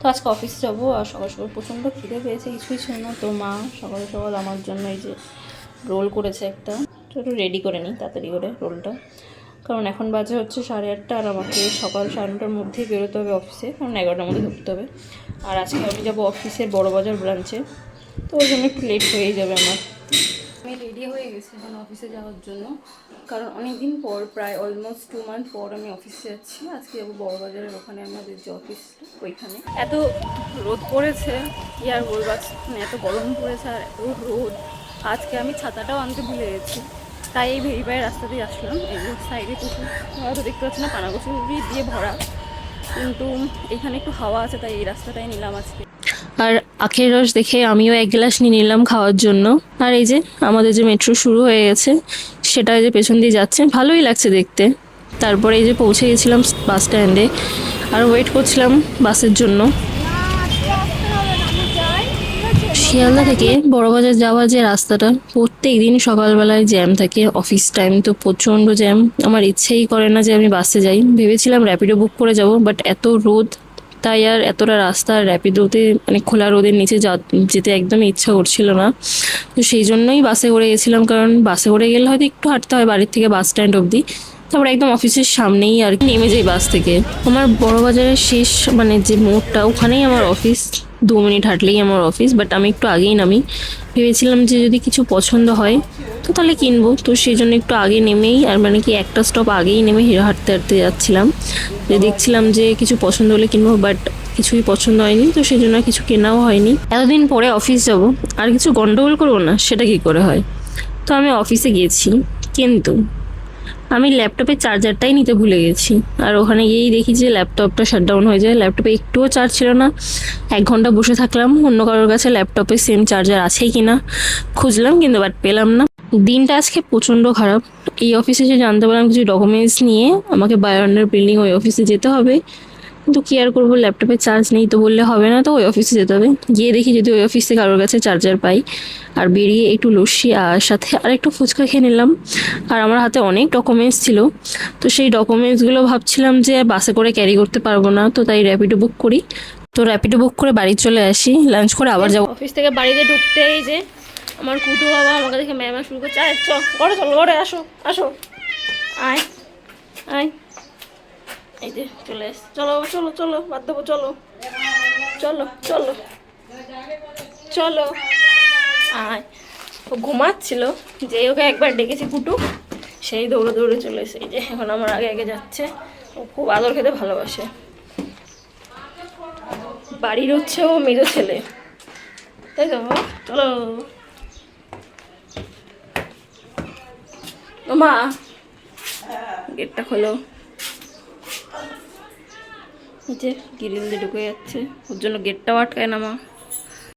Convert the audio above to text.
তো আজকে অফিসে যাবো আর সকাল সকাল প্রচণ্ড খিদে পেয়েছে, কিছুই ছিল না। তো মা সকাল সকাল আমার জন্য এই যে রোল করেছে একটা, তো একটু রেডি করে নিই তাড়াতাড়ি করে রোলটা, কারণ এখন বাজে হচ্ছে 8:30 আর আমাকে সকাল 9:30টার মধ্যেই বেরোতে হবে অফিসে, কারণ 11টার মধ্যে ঢুকতে হবে। আর আজকে আমি যাবো অফিসের বড়বাজার ব্রাঞ্চে, তো ওই জন্য একটু লেট হয়ে যাবে আমার। আমি রেডি হয়ে গেছি এখন অফিসে যাওয়ার জন্য, কারণ অনেক দিন পর, প্রায় অলমোস্ট 2 মান্থ পর আমি অফিসে যাচ্ছি। আজকে যাবো বড়বাজারের ওখানে, আমাদের যে অফিসটা ওইখানে। এত রোদ পড়েছে কি আর বলবো, মানে এত গরম পড়েছে আর এত রোদ। আজকে আমি ছাতাটাও আনতে ভুলে গেছি, তাই এই ভেরিপায়ের রাস্তা দিয়ে আসলাম। এই সাইডে পুকুর, হয়তো দেখতে পাচ্ছি না, পানাগছড়ি দিয়ে ভরা, কিন্তু এখানে একটু হাওয়া আছে তাই এই রাস্তাটাই নিলাম আজকে। আর আখের রস দেখে আমিও 1 গ্লাস নিয়ে নিলাম খাওয়ার জন্য। আর এই যে আমাদের যে মেট্রো শুরু হয়ে গেছে, সেটা যে পেছন দিয়ে যাচ্ছে, ভালোই লাগছে দেখতে। তারপরে এই যে পৌঁছে গেছিলাম বাস স্ট্যান্ডে, আর ওয়েট করছিলাম বাসের জন্য। শিয়ালদা থেকে বড়বাজার যাওয়ার যে রাস্তাটা, প্রত্যেক দিন সকালবেলায় জ্যাম থাকে, অফিস টাইম তো প্রচণ্ড জ্যাম। আমার ইচ্ছেই করে না যে আমি বাসে যাই, ভেবেছিলাম র্যাপিডো বুক করে যাব, বাট এত রোদ, তাই আর এতটা রাস্তা র্যাপিডোতে মানে খোলা রোদের নিচে যেতে একদমই ইচ্ছা করছিল না। তো সেই জন্যই বাসে করে গেছিলাম, কারণ বাসে করে গেলে হয়তো একটু হাঁটতে হয় বাড়ির থেকে বাস স্ট্যান্ড অবধি, তারপর একদম অফিসের সামনেই আর কি নেমে যাই বাস থেকে। আমার বড়বাজারের শেষ মানে যে মোড়টা, ওখানেই আমার অফিস, 2 মিনিট হাঁটলেই আমার অফিস। বাট আমি একটু আগেই নামি, ভেবেছিলাম যে যদি কিছু পছন্দ হয় তো তাহলে কিনবো, তো সেই জন্য একটু আগে নেমেই, আর মানে কি একটা স্টপ আগেই নেমে হাঁটতে হাঁটতে যাচ্ছিলাম, যে দেখছিলাম যে কিছু পছন্দ হলে কিনবো, বাট কিছুই পছন্দ হয়নি, তো সেই জন্য কিছু কেনাও হয়নি। এতদিন পরে অফিস যাব আর কিছু গন্ডগোল করবো না, সেটা কি করে হয়। তো আমি অফিসে গিয়েছি, কিন্তু আমি ল্যাপটপের চার্জারটাই নিতে ভুলে গেছি। আর ওখানে গিয়েই দেখি যে ল্যাপটপটা শাটডাউন হয়ে যায়, ল্যাপটপে একটুও চার্জ ছিল না। 1 ঘন্টা বসে থাকলাম অন্য কারোর কাছে ল্যাপটপে সেম চার্জার আছেই কিনা খুঁজলাম, কিন্তু বাট পেলাম না। দিনটা আজকে প্রচণ্ড খারাপ। এই অফিসে যে জানতে পারলাম কিছু ডকুমেন্টস নিয়ে আমাকে বায়োন্ডার বিল্ডিং ওই অফিসে যেতে হবে, কিন্তু কি আর করবো, ল্যাপটপে চার্জ নেই তো বললে হবে না, তো ওই অফিসে যেতে হবে। গিয়ে দেখি যদি ওই অফিসে কারোর কাছে চার্জার পাই। আর বেরিয়ে একটু লস্যি আর সাথে আর একটু ফুচকা খেয়ে নিলাম। আর আমার হাতে অনেক ডকুমেন্টস ছিল, তো সেই ডকুমেন্টসগুলো ভাবছিলাম যে বাসে করে ক্যারি করতে পারবো না, তো তাই র্যাপিডো বুক করি। তো র্যাপিডো বুক করে বাড়ি চলে আসি, লাঞ্চ করে আবার যাবো। অফিস থেকে বাড়িতে ঢুকতেই যে আমার কুটু বাবা আমাকে দেখে ম্যামা শুরু করছে, আয় চল ঘরে, চলো ঘরে, আসো আসো, আয় আয়, এই যে চলে এস, চলো চলো চলো বাদ দেবো, চলো চলো চলো চলো, আয়। ও ঘুমাচ্ছিল, যেই ওকে একবার ডেকেছি কুটু, সেই দৌড়ে দৌড়ে চলে এসে এই যে এখন আমার আগে আগে যাচ্ছে। ও খুব আদর খেতে ভালোবাসে, বাড়ির হচ্ছে ও মেজো ছেলে, তাই তো। চলো ও মা, গেটটা খোলো। যে গ্রিল দিয়ে ঢুকে যাচ্ছে, ওর জন্য গেটটাও আটকায় না মা।